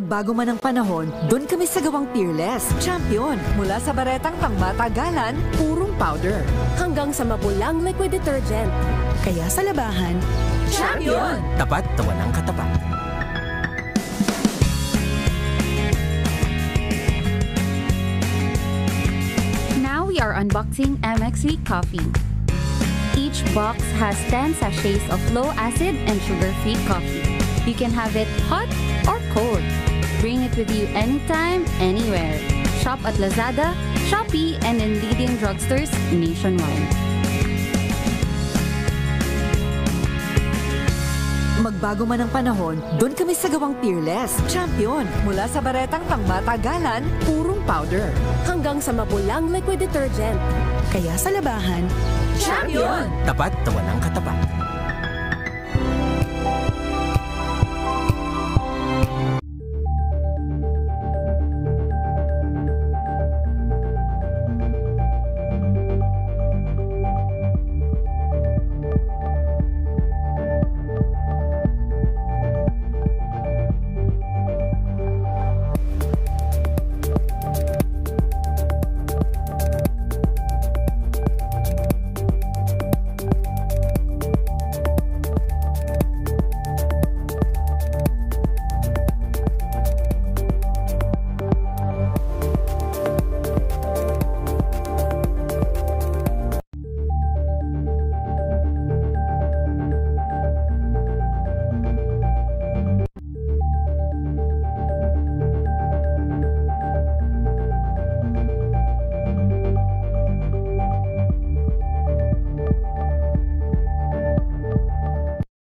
Magbago man ang panahon, doon kami sa gawang Peerless. Champion! Mula sa baretang pangmatagalan, purong powder. Hanggang sa mapulang liquid detergent. Kaya sa labahan, Champion! Tapat na walang katapat. Now we are unboxing MX Sweet Coffee. Each box has 10 sachets of low-acid and sugar-free coffee. You can have it hot or cold. Bring it with you anytime, anywhere. Shop at Lazada, Shopee, and in leading drugstores nationwide. Magbago man ang panahon, doon kami sa gawang Peerless. Champion! Mula sa baretang pangmatagalan, purong powder. Hanggang sa mapulang liquid detergent. kaya sa labahan, Champion! Tapat na walang katapat.